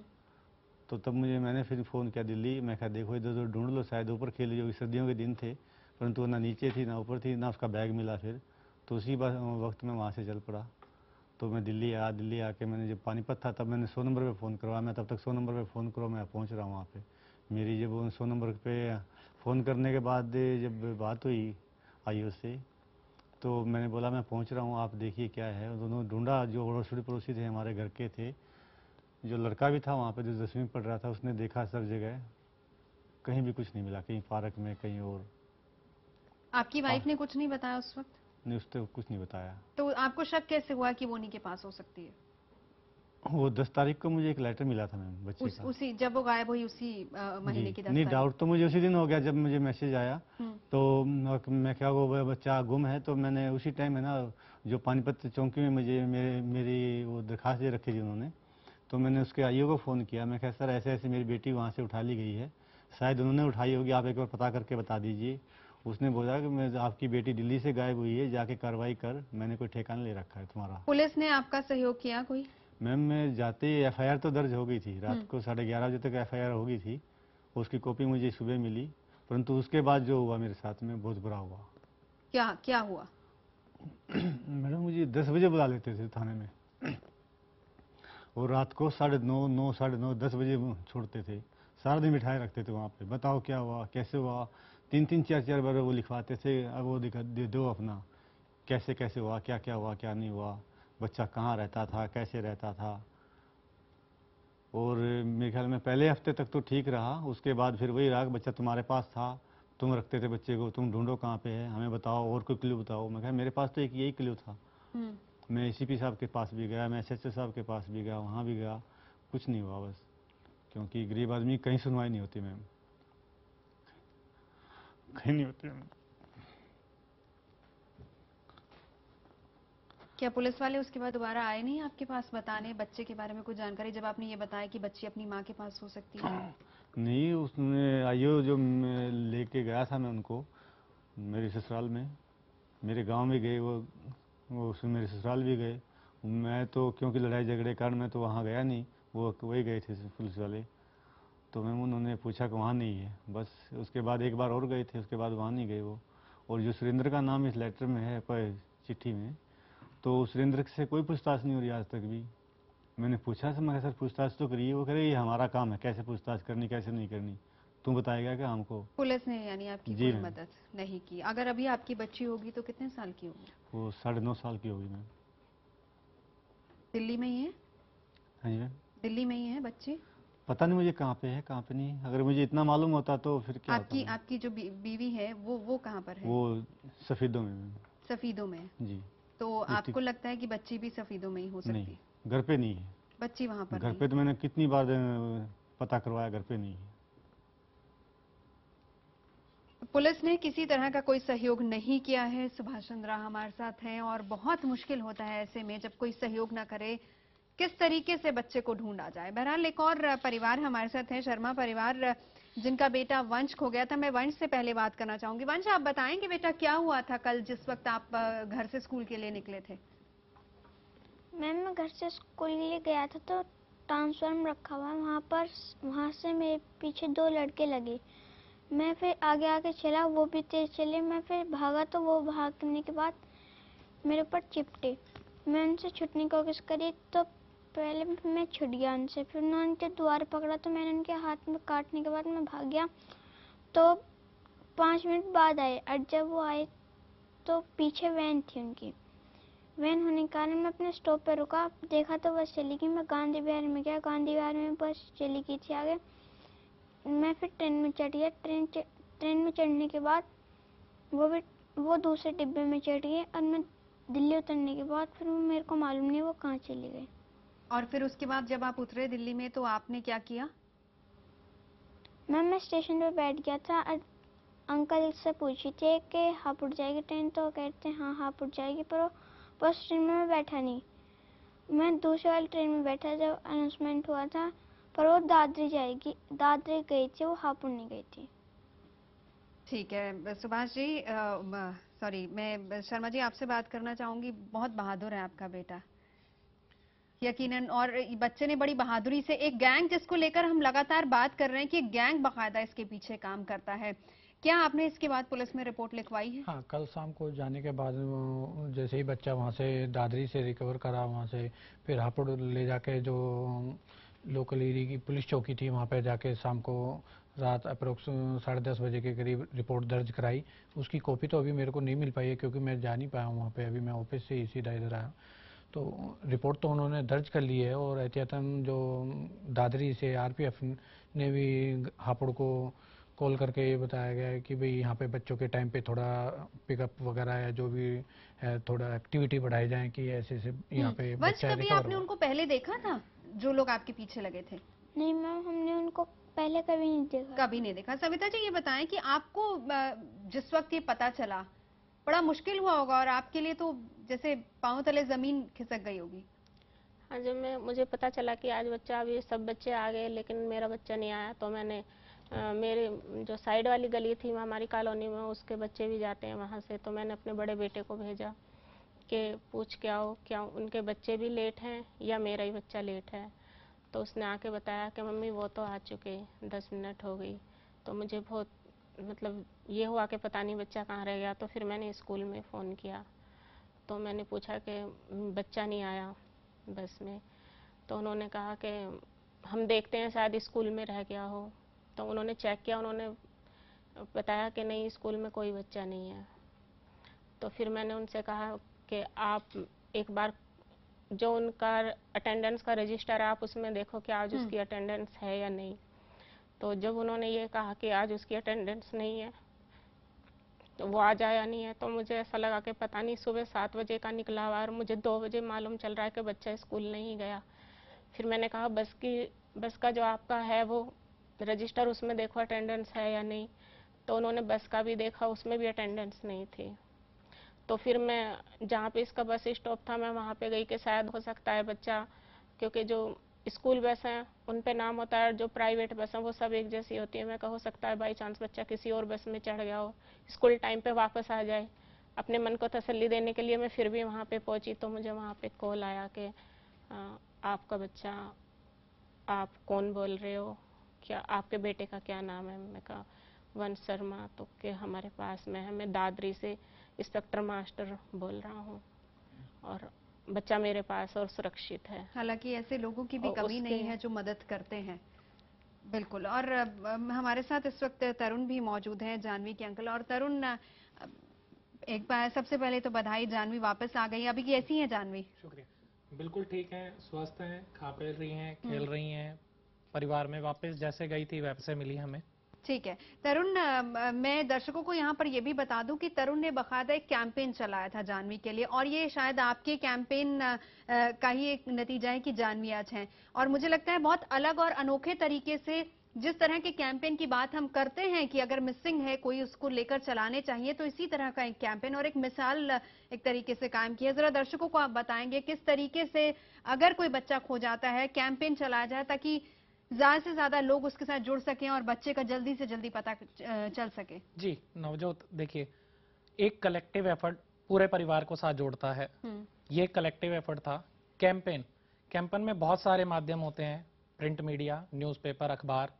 तो तब मैंने फिर फ़ोन किया दिल्ली। मैं कहा देखो इधर उधर ढूंढ लो, शायद ऊपर खेल, जो सर्दियों के दिन थे, परंतु ना नीचे थी ना ऊपर थी, ना उसका बैग मिला। फिर तो उसी वक्त में वहाँ से चल पड़ा। तो मैं दिल्ली आके मैंने जब पानीपत था तब मैंने 100 नंबर पे फ़ोन करवाया। मैं तब तक 100 नंबर पे फ़ोन करो, मैं पहुँच रहा हूँ वहाँ पे। मेरी जब 100 नंबर पे फ़ोन करने के बाद जब बात हुई आईओ से, तो मैंने बोला मैं पहुँच रहा हूँ, आप देखिए क्या है। दोनों ढूंढा, जो अड़ोसी पड़ोसी थे हमारे घर के थे, जो लड़का भी था वहाँ पे जो 10वीं पढ़ रहा था, उसने देखा सब जगह, कहीं भी कुछ नहीं मिला, कहीं पार्क में कहीं और।
आपकी वाइफ ने कुछ नहीं बताया उस वक्त?
नहीं, उसने कुछ नहीं बताया।
तो आपको शक कैसे हुआ कि वो उन्हीं के पास हो सकती है?
वो 10 तारीख को मुझे एक लेटर मिला था मैम बच्चे का।
उसी जब वो गायब हुई उसी महीने की 10
नहीं,
तारीख?
डाउट तो मुझे उसी दिन हो गया जब मुझे मैसेज आया। तो मैं क्या, वो बच्चा गुम है, तो मैंने उसी टाइम है ना, जो पानीपत चौकी में मुझे मेरी वो दरखास्त दे रखी थी उन्होंने, तो मैंने उसके आईओ को फ़ोन किया। मैं कहा सर ऐसे ऐसे मेरी बेटी वहाँ से उठा ली गई है, शायद उन्होंने उठाई होगी, आप एक बार पता करके बता दीजिए। उसने बोला कि मैं आपकी बेटी दिल्ली से गायब हुई है, जाके कार्रवाई कर, मैंने कोई ठिकाना ले रखा है तुम्हारा।
पुलिस ने आपका सहयोग किया कोई?
मैम मैं जाते ही एफआईआर तो दर्ज हो गई थी, रात को 11:30 बजे तक एफआईआर हो गई थी। उसकी कॉपी मुझे सुबह मिली, परंतु उसके बाद जो हुआ मेरे साथ में बहुत बुरा हुआ।
क्या हुआ?
मैडम मुझे 10 बजे बुला लेते थे थाने में, और रात को 9:30, 9:30, 10 बजे छोड़ते थे। सारा दिन बिठाए रखते थे वहाँ पे, बताओ क्या हुआ, कैसे हुआ। 3-3, 4-4 बार वो लिखवाते थे, अब वो दे दो अपना, कैसे कैसे हुआ, क्या क्या हुआ, क्या नहीं हुआ, बच्चा कहाँ रहता था, कैसे रहता था। और मेरे ख्याल में पहले हफ्ते तक तो ठीक रहा, उसके बाद फिर वही रहा, बच्चा तुम्हारे पास था, तुम रखते थे बच्चे को, तुम ढूंढो कहाँ पे है, हमें बताओ, और कोई क्लू बताओ। मैं कहा मेरे पास तो एक यही क्लू था। मैं एसीपी साहब के पास भी गया, मैं एसएचओ साहब के पास भी गया, वहाँ भी गया, कुछ नहीं हुआ बस। क्योंकि गरीब आदमी कहीं सुनवाई नहीं होती मैम, कहीं नहीं होती मैम।
क्या पुलिस वाले उसके बाद दोबारा आए नहीं आपके पास बताने बच्चे के बारे में कुछ जानकारी, जब आपने ये बताया कि बच्ची अपनी माँ के पास हो सकती है?
नहीं, उसने आइयो जो मैं लेके गया था मैं उनको मेरे ससुराल में, मेरे गांव में गए वो उसमें मेरे ससुराल भी गए। मैं तो क्योंकि लड़ाई झगड़े के कारण मैं तो वहाँ गया नहीं, वो वही गए थे पुलिस वाले। तो मैं उन्होंने पूछा कि वहाँ नहीं है, बस उसके बाद एक बार और गए थे, उसके बाद वहाँ नहीं गए वो। और जो सुरेंद्र का नाम इस लेटर में है पर चिट्ठी में, तो सुरेंद्र से कोई पूछताछ नहीं हो रही आज तक भी। मैंने पूछा सर, मैं सर पूछताछ तो करिए, वो कह रहे ये हमारा काम है, कैसे पूछताछ करनी कैसे नहीं करनी तू बताएगा क्या हमको।
पुलिस ने यानी आपकी
जी
कोई
मैम।
मदद नहीं की। अगर अभी आपकी बच्ची होगी तो कितने साल की होगी?
वो 9.5 साल की होगी मैम।
दिल्ली में ही है?
हाँ जी मैम।
दिल्ली में ही है बच्ची?
पता नहीं मुझे कहाँ पे है कहाँ पे नहीं, अगर मुझे इतना मालूम होता तो फिर क्या होता मैम।
आपकी जो बीवी है वो कहाँ पर है?
वो सफेदों में मैम।
सफीदों में?
जी।
तो
डिस्ट्रिक्ट।
आपको लगता है कि बच्ची भी सफीदों में ही हो
नहीं,
सकती?
घर पे नहीं है।
बच्ची वहां पर
घर
नहीं
पे
है।
तो मैंने कितनी बार पता करवाया, घर पे नहीं है।
पुलिस ने किसी तरह का कोई सहयोग नहीं किया है। सुभाष चंद्रा हमारे साथ हैं और बहुत मुश्किल होता है ऐसे में जब कोई सहयोग ना करे, किस तरीके से बच्चे को ढूंढा जाए। बहरहाल एक और परिवार हमारे साथ है, शर्मा परिवार, जिनका बेटा वंश खो गया था। मैं वंश से पहले बात करना चाहूंगी। वंश, आप बताएंगे बेटा क्या हुआ था कल जिस वक्त आप घर से स्कूल के लिए निकले थे?
मैम मैं घर से स्कूल के लिए गया था तो ट्रांसफार्म रखा हुआ है वहाँ से मेरे पीछे 2 लड़के लगे। मैं फिर आगे आगे चला, वो भी तेज चले। मैं फिर भागा तो वो भागने के बाद मेरे ऊपर चिपटे। मैं उनसे छूटने की कोशिश करी तो पहले मैं छूट गया उनसे। फिर उन्होंने द्वार पकड़ा तो मैंने उनके हाथ में काटने के बाद मैं भाग गया। तो 5 मिनट बाद आए और जब वो आए तो पीछे वैन थी उनकी। वैन होने के कारण मैं अपने स्टॉप पर रुका, देखा तो बस चली गई। मैं गांधी विहार में गया, गांधी विहार में बस चली गई थी आगे। मैं फिर ट्रेन में चढ़ गया। ट्रेन में चढ़ने के बाद वो दूसरे डिब्बे में चढ़ गए और मैं दिल्ली उतरने के बाद फिर मेरे को मालूम नहीं वो कहाँ चले गए।
और फिर उसके बाद जब आप उतरे दिल्ली में तो आपने क्या किया?
मैम मैं स्टेशन पे बैठ गया था और अंकल से पूछी थी कि हापुड़ जाएगी ट्रेन, तो कहते हैं हाँ हापुड़ जाएगी, पर फर्स्ट ट्रेन में मैं बैठा नहीं। मैं दूसरे वाली ट्रेन में बैठा जब अनाउंसमेंट हुआ था, पर वो दादरी गई थी, वो हापुड़ नहीं गई थी।
ठीक है सुभाष जी, सॉरी मैं शर्मा जी आपसे बात करना चाहूंगी। बहुत बहादुर है आपका बेटा यकीनन, और बच्चे ने बड़ी बहादुरी से एक गैंग जिसको लेकर हम लगातार बात कर रहे हैं कि एक गैंग बाकायदा इसके पीछे काम करता है। क्या आपने इसके बाद पुलिस में रिपोर्ट लिखवाई है?
हाँ, कल शाम को जाने के बाद जैसे ही बच्चा वहाँ से दादरी से रिकवर करा, वहाँ से फिर हापुड़ ले जाके जो लोकल एरिया की पुलिस चौकी थी वहाँ पे जाके शाम को रात अप्रोक्स 10:30 बजे के करीब रिपोर्ट दर्ज कराई। उसकी कॉपी तो अभी मेरे को नहीं मिल पाई है क्योंकि मैं जा नहीं पाया हूँ वहाँ पे, अभी मैं ऑफिस से ही सीधा इधर आया। तो रिपोर्ट तो उन्होंने दर्ज कर ली है और एहतियातन जो दादरी से आरपीएफ ने भी हापुड़ को कॉल करके ये बताया गया है कि भाई यहाँ पे बच्चों के टाइम पे थोड़ा पिकअप वगैरह या जो भी है थोड़ा एक्टिविटी बढ़ाई जाए कि ऐसे से यहाँ पे
वंश,
बच्चा
कभी
रिकवर
आपने
हो।
उनको पहले देखा था जो लोग आपके पीछे लगे थे?
नहीं मैम, हमने उनको पहले कभी नहीं देखा।
कभी नहीं देखा। सविता जी ये बताएं कि आपको जिस वक्त ये पता चला बड़ा मुश्किल हुआ होगा और आपके लिए तो जैसे पांव तले जमीन खिसक गई होगी।
हाँ, जब मुझे पता चला कि आज बच्चा, अभी सब बच्चे आ गए लेकिन मेरा बच्चा नहीं आया, तो मैंने मेरे जो साइड वाली गली थी हमारी कॉलोनी में, उसके बच्चे भी जाते हैं वहाँ से, तो मैंने अपने बड़े बेटे को भेजा कि पूछ के आओ क्या उनके बच्चे भी लेट हैं या मेरा ही बच्चा लेट है। तो उसने आके बताया कि मम्मी वो तो आ चुके, 10 मिनट हो गई। तो मुझे बहुत मतलब ये हुआ कि पता नहीं बच्चा कहाँ रह गया। तो फिर मैंने स्कूल में फ़ोन किया, तो मैंने पूछा कि बच्चा नहीं आया बस में। तो उन्होंने कहा कि हम देखते हैं शायद स्कूल में रह गया हो। तो उन्होंने चेक किया, उन्होंने बताया कि नहीं स्कूल में कोई बच्चा नहीं है। तो फिर मैंने उनसे कहा कि आप एक बार जो उनका अटेंडेंस का रजिस्टर है आप उसमें देखो कि आज उसकी अटेंडेंस है या नहीं। तो जब उन्होंने ये कहा कि आज उसकी अटेंडेंस नहीं है तो वो आ जाया नहीं है, तो मुझे ऐसा लगा कि पता नहीं सुबह 7 बजे का निकला हुआ और मुझे 2 बजे मालूम चल रहा है कि बच्चा स्कूल नहीं गया। फिर मैंने कहा बस का जो आपका है वो रजिस्टर, उसमें देखो अटेंडेंस है या नहीं। तो उन्होंने बस का भी देखा, उसमें भी अटेंडेंस नहीं थी।
तो फिर मैं जहाँ पे इसका बस स्टॉप था मैं वहाँ पे गई कि शायद हो सकता है बच्चा, क्योंकि जो स्कूल बस हैं उन पे नाम होता है, जो प्राइवेट बस हैं वो सब एक जैसी होती है। मैं कहा हो सकता है बाई चांस बच्चा किसी और बस में चढ़ गया हो, स्कूल टाइम पे वापस आ जाए। अपने मन को तसल्ली देने के लिए मैं फिर भी वहाँ पे पहुँची तो मुझे वहाँ पे कॉल आया कि आपका बच्चा, आप कौन बोल रहे हो, क्या आपके बेटे का क्या नाम है? मैं कहा वंश शर्मा। तो कि हमारे पास में है, मैं दादरी से इंस्पेक्टर मास्टर बोल रहा हूँ और बच्चा मेरे पास और सुरक्षित है।
हालांकि ऐसे लोगों की भी कमी नहीं है जो मदद करते हैं। बिल्कुल। और हमारे साथ इस वक्त तरुण भी मौजूद हैं, जानवी के अंकल। और तरुण, एक बार सबसे पहले तो बधाई, जानवी वापस आ गई। अभी कैसी है जानवी?
शुक्रिया। बिल्कुल ठीक है, स्वस्थ हैं, खा पी रही हैं, खेल रही हैं, परिवार में वापस जैसे गई थी वैसे मिली हमें।
ठीक है तरुण, मैं दर्शकों को यहाँ पर यह भी बता दूं कि तरुण ने बकायदा एक कैंपेन चलाया था जानवी के लिए, और ये शायद आपके कैंपेन का ही एक नतीजा है कि जानवी आज है। और मुझे लगता है बहुत अलग और अनोखे तरीके से जिस तरह के कैंपेन की बात हम करते हैं कि अगर मिसिंग है कोई उसको लेकर चलाने चाहिए, तो इसी तरह का एक कैंपेन और एक मिसाल एक तरीके से कायम किया। जरा दर्शकों को आप बताएंगे किस तरीके से अगर कोई बच्चा खो जाता है कैंपेन चलाया जाए ताकि ज्यादा से ज्यादा लोग उसके साथ जुड़ सकें और बच्चे का जल्दी से जल्दी पता चल सके।
जी नवजोत, देखिए एक कलेक्टिव एफर्ट पूरे परिवार को साथ जोड़ता है। ये कलेक्टिव एफर्ट था। कैंपेन में बहुत सारे माध्यम होते हैं, प्रिंट मीडिया, न्यूज़पेपर, अखबार,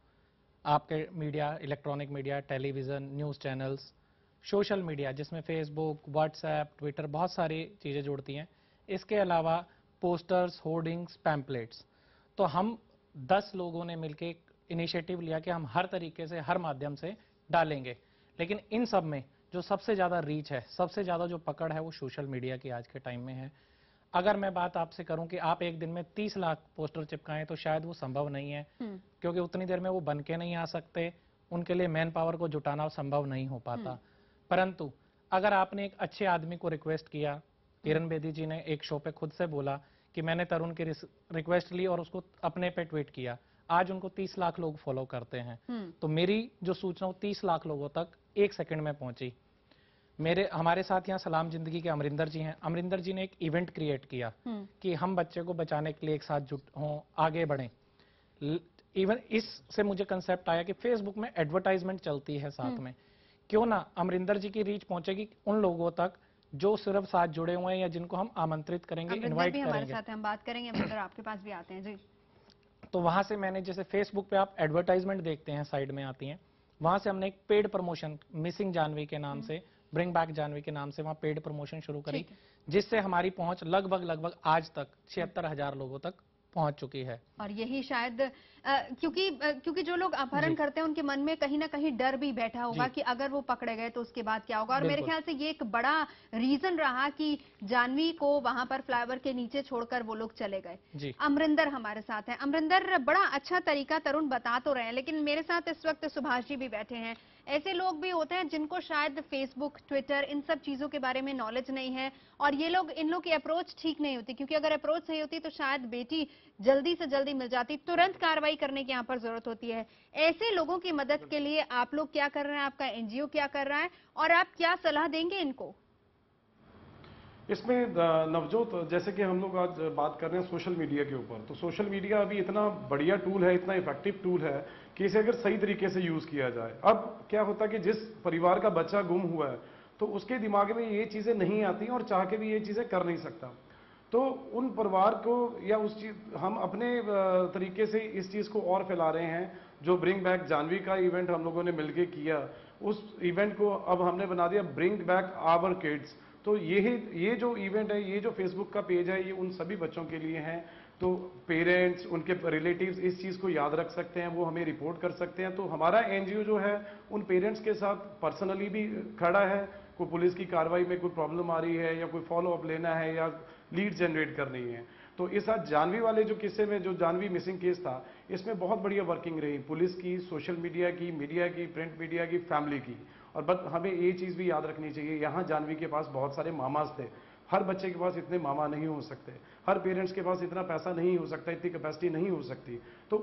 आपके media, electronic media, television, news channels, social media जिसमें फेसबुक, व्हाट्सएप, ट्विटर, बहुत सारी चीज़ें जुड़ती हैं। इसके अलावा पोस्टर्स, होर्डिंग्स, पैम्पलेट्स। तो हम 10 लोगों ने मिलकर इनिशिएटिव लिया कि हम हर तरीके से, हर माध्यम से डालेंगे। लेकिन इन सब में जो सबसे ज़्यादा रीच है, सबसे ज़्यादा जो पकड़ है वो सोशल मीडिया की आज के टाइम में है। अगर मैं बात आपसे करूं कि आप एक दिन में 30 लाख पोस्टर चिपकाएं तो शायद वो संभव नहीं है, क्योंकि उतनी देर में वो बन के नहीं आ सकते, उनके लिए मैन पावर को जुटाना संभव नहीं हो पाता। परंतु अगर आपने एक अच्छे आदमी को रिक्वेस्ट किया, किरण बेदी जी ने एक शो पे खुद से बोला कि मैंने तरुण की रिक्वेस्ट ली और उसको अपने पे ट्वीट किया, आज उनको 30 लाख लोग फॉलो करते हैं। तो मेरी जो सूचना 30 लाख लोगों तक 1 सेकंड में पहुंची। हमारे साथ यहाँ सलाम जिंदगी के अमरिंदर जी हैं। अमरिंदर जी ने एक इवेंट क्रिएट किया कि हम बच्चे को बचाने के लिए एक साथ जुट हों, आगे बढ़ें। इवन इससे मुझे कंसेप्ट आया कि फेसबुक में एडवर्टाइजमेंट चलती है साथ में, क्यों ना अमरिंदर जी की रीच पहुंचेगी उन लोगों तक जो सिर्फ साथ जुड़े हुए हैं या जिनको हम आमंत्रित करेंगे, इनवाइट करेंगे।
हमारे साथ हम बात करेंगे, अमरिंदर आपके पास भी आते हैं जी।
तो वहां से मैंने, जैसे फेसबुक पे आप एडवर्टाइजमेंट देखते हैं, साइड में आती हैं, वहां से हमने एक पेड प्रमोशन मिसिंग जानवी के नाम से, ब्रिंग बैक जानवी के नाम से वहां पेड प्रमोशन शुरू करी, जिससे हमारी पहुंच लगभग आज तक 76,000 लोगों तक पहुंच चुकी है।
और यही शायद क्योंकि जो लोग अपहरण करते हैं उनके मन में कहीं ना कहीं डर भी बैठा होगा कि अगर वो पकड़े गए तो उसके बाद क्या होगा। और मेरे ख्याल से ये एक बड़ा रीजन रहा कि जानवी को वहां पर फ्लाईओवर के नीचे छोड़कर वो लोग चले गए। अमरिंदर हमारे साथ हैं। अमरिंदर, बड़ा अच्छा तरीका तरुण बता तो रहे हैं, लेकिन मेरे साथ इस वक्त सुभाष जी भी बैठे हैं। ऐसे लोग भी होते हैं जिनको शायद फेसबुक, ट्विटर, इन सब चीजों के बारे में नॉलेज नहीं है, और इन लोग की अप्रोच ठीक नहीं होती, क्योंकि अगर अप्रोच सही होती तो शायद बेटी जल्दी से जल्दी मिल जाती। तुरंत कार्रवाई करने की यहाँ पर जरूरत होती है। ऐसे लोगों की मदद के लिए आप लोग क्या कर रहे हैं, आपका एनजीओ क्या कर रहा है, और आप क्या सलाह देंगे इनको?
इसमें नवजोत, जैसे कि हम लोग आज बात कर रहे हैं सोशल मीडिया के ऊपर, तो सोशल मीडिया अभी इतना बढ़िया टूल है, इतना इफेक्टिव टूल है कि इसे अगर सही तरीके से यूज किया जाए। अब क्या होता है कि जिस परिवार का बच्चा गुम हुआ है तो उसके दिमाग में ये चीजें नहीं आती और चाह के भी ये चीजें कर नहीं सकता, तो उन परिवार को या उस चीज, हम अपने तरीके से इस चीज को और फैला रहे हैं। जो ब्रिंग बैक जानवी का इवेंट हम लोगों ने मिलकर किया, उस इवेंट को अब हमने बना दिया ब्रिंग बैक आवर किड्स। तो ये जो इवेंट है, ये जो फेसबुक का पेज है, ये उन सभी बच्चों के लिए है। तो पेरेंट्स, उनके रिलेटिव्स इस चीज़ को याद रख सकते हैं, वो हमें रिपोर्ट कर सकते हैं। तो हमारा एनजीओ जो है उन पेरेंट्स के साथ पर्सनली भी खड़ा है। कोई पुलिस की कार्रवाई में कोई प्रॉब्लम आ रही है या कोई फॉलो अप लेना है या लीड जनरेट करनी है, तो इस साथ जानवी वाले जो किस्से में, जो जानवी मिसिंग केस था, इसमें बहुत बढ़िया वर्किंग रही पुलिस की, सोशल मीडिया की, प्रिंट मीडिया की, फैमिली की। और बट हमें ये चीज़ भी याद रखनी चाहिए, यहाँ जानवी के पास बहुत सारे मामाज थे। हर बच्चे के पास इतने मामा नहीं हो सकते, हर पेरेंट्स के पास इतना पैसा नहीं हो सकता, इतनी कैपेसिटी नहीं हो सकती। तो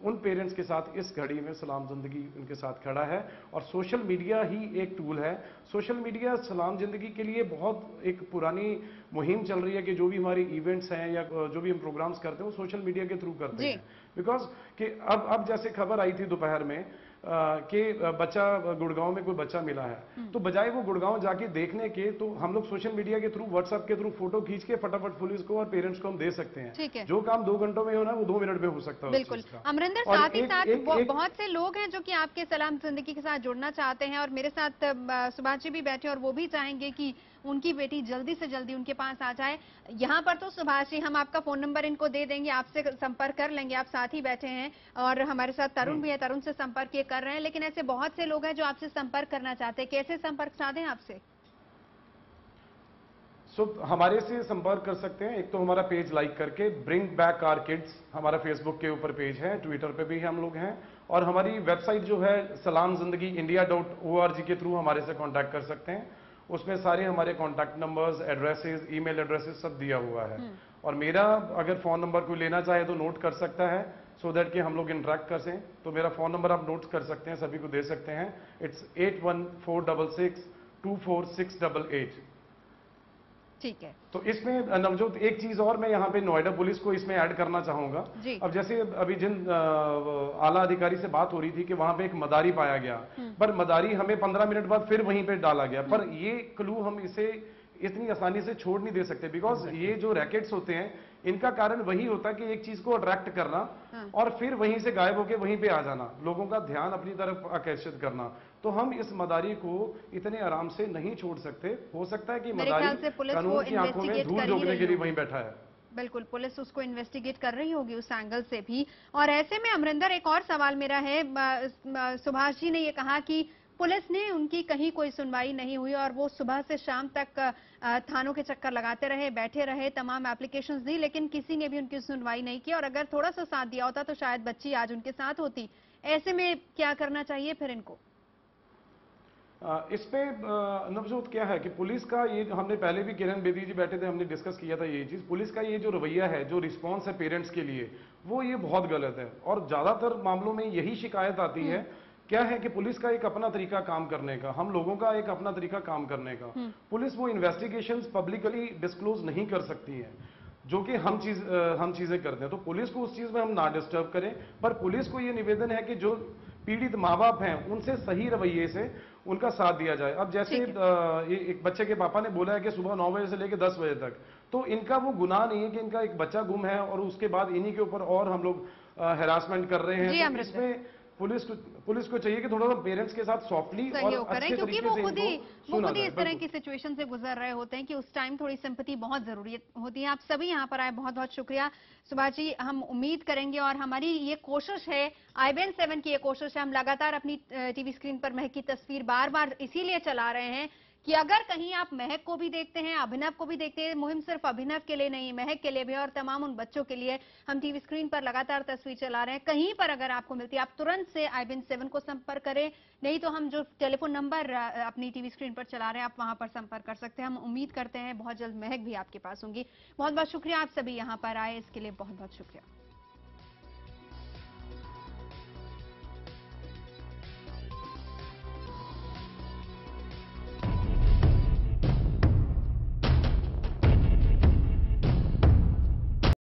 उन पेरेंट्स के साथ इस घड़ी में सलाम जिंदगी उनके साथ खड़ा है और सोशल मीडिया ही एक टूल है। सोशल मीडिया सलाम जिंदगी के लिए बहुत एक पुरानी मुहिम चल रही है कि जो भी हमारी इवेंट्स हैं या जो भी हम प्रोग्राम्स करते हैं वो सोशल मीडिया के थ्रू करते हैं। बिकॉज कि अब जैसे खबर आई थी दोपहर में कि बच्चा गुड़गांव में कोई बच्चा मिला है, तो बजाय वो गुड़गांव जाके देखने के, तो हम लोग सोशल मीडिया के थ्रू, व्हाट्सएप के थ्रू फोटो खींच के फटाफट पुलिस को और पेरेंट्स को हम दे सकते हैं। जो काम 2 घंटों में होना है वो 2 मिनट में हो सकता है।
बिल्कुल अमरिंदर, साथ ही साथ बहुत से लोग हैं जो कि आपके सलाम जिंदगी के साथ जुड़ना चाहते हैं और मेरे साथ सुभाष जी भी बैठे और वो भी चाहेंगे कि उनकी बेटी जल्दी से जल्दी उनके पास आ जाए। यहाँ पर तो सुभाष जी हम आपका फोन नंबर इनको दे देंगे, आपसे संपर्क कर लेंगे, आप साथ ही बैठे हैं और हमारे साथ तरुण भी है, तरुण से संपर्क ये कर रहे हैं। लेकिन ऐसे बहुत से लोग हैं जो आपसे संपर्क करना चाहते हैं, कैसे संपर्क साधें आपसे?
हमारे से संपर्क कर सकते हैं। एक तो हमारा पेज लाइक करके, ब्रिंग बैक आवर किड्स हमारा फेसबुक के ऊपर पेज है, ट्विटर पे भी हम लोग हैं और हमारी वेबसाइट जो है salamzindagi.india.org के थ्रू हमारे से कांटेक्ट कर सकते हैं। उसमें सारे हमारे contact numbers, addresses, email addresses सब दिया हुआ है। और मेरा अगर फोन नंबर कोई लेना चाहे तो नोट कर सकता है, सो दैट कि हम लोग इंटरेक्ट कर सकें। तो मेरा फोन नंबर आप नोट कर सकते हैं, सभी को दे सकते हैं। इट्स 8146624688।
ठीक है।
तो इसमें नवजोत एक चीज और मैं यहाँ पे नोएडा पुलिस को इसमें ऐड करना चाहूंगा। अब जैसे अभी जिन आला अधिकारी से बात हो रही थी कि वहां पे एक मदारी पाया गया, पर मदारी हमें 15 मिनट बाद फिर वहीं पे डाला गया, पर ये क्लू हम इसे इतनी आसानी से छोड़ नहीं दे सकते। बिकॉज ये जो रैकेट्स होते हैं इनका कारण वही होता है कि एक चीज को अट्रैक्ट करना और फिर वहीं से गायब होकर वहीं पे आ जाना, लोगों का ध्यान अपनी तरफ आकर्षित करना। तो हम इस मदारी को इतने आराम से नहीं छोड़ सकते। हो सकता है कि मदारी कानून की आंखों में धूल झोंकने के लिए वहीं बैठा है।
बिल्कुल, पुलिस उसको इन्वेस्टिगेट कर रही होगी उस एंगल से भी। और ऐसे में अमरिंदर, एक और सवाल मेरा है, सुभाष जी ने ये कहा कि पुलिस ने उनकी कहीं कोई सुनवाई नहीं हुई और वो सुबह से शाम तक थानों के चक्कर लगाते रहे, बैठे रहे, तमाम एप्लीकेशंस दी, लेकिन किसी ने भी उनकी सुनवाई नहीं की। और अगर थोड़ा सा साथ दिया होता तो शायद बच्ची आज उनके साथ होती। ऐसे में क्या करना चाहिए फिर इनको?
इस पे नवजोत क्या है कि पुलिस का ये, हमने पहले भी किरण बेदी जी बैठे थे, हमने डिस्कस किया था ये चीज। पुलिस का ये जो रवैया है, जो रिस्पांस है पेरेंट्स के लिए, वो ये बहुत गलत है और ज्यादातर मामलों में यही शिकायत आती है। क्या है कि पुलिस का एक अपना तरीका काम करने का, हम लोगों का एक अपना तरीका काम करने का। पुलिस वो इन्वेस्टिगेशंस पब्लिकली डिस्क्लोज नहीं कर सकती है जो कि हम चीजें करते हैं। तो पुलिस को उस चीज में हम ना डिस्टर्ब करें, पर पुलिस को ये निवेदन है कि जो पीड़ित माँ बाप हैं उनसे सही रवैये से उनका साथ दिया जाए। अब जैसे एक बच्चे के पापा ने बोला है कि सुबह 9 बजे से लेकर 10 बजे तक, तो इनका वो गुनाह नहीं है कि इनका एक बच्चा गुम है और उसके बाद इन्हीं के ऊपर और हम लोग हैरासमेंट कर रहे हैं। तो इसमें पुलिस को चाहिए कि थोड़ा सा पेरेंट्स के साथ सॉफ्टली और अच्छे तरीके से
वो खुद ही इस तरह की सिचुएशन से गुजर रहे होते हैं कि उस टाइम थोड़ी सिंपैथी बहुत जरूरी होती है। आप सभी यहाँ पर आए, बहुत बहुत शुक्रिया सुभाष जी। हम उम्मीद करेंगे और हमारी ये कोशिश है, IBN 7 की ये कोशिश है, हम लगातार अपनी टीवी स्क्रीन पर महक की तस्वीर बार बार इसीलिए चला रहे हैं कि अगर कहीं आप महक को भी देखते हैं, अभिनव को भी देखते हैं, मुहिम सिर्फ अभिनव के लिए नहीं, महक के लिए भी और तमाम उन बच्चों के लिए हम टीवी स्क्रीन पर लगातार तस्वीर चला रहे हैं। कहीं पर अगर आपको मिलती है आप तुरंत से IBN 7 को संपर्क करें, नहीं तो हम जो टेलीफोन नंबर अपनी टीवी स्क्रीन पर चला रहे हैं आप वहां पर संपर्क कर सकते हैं। हम उम्मीद करते हैं बहुत जल्द महक भी आपके पास होंगी। बहुत बहुत शुक्रिया, आप सभी यहाँ पर आए इसके लिए बहुत बहुत शुक्रिया।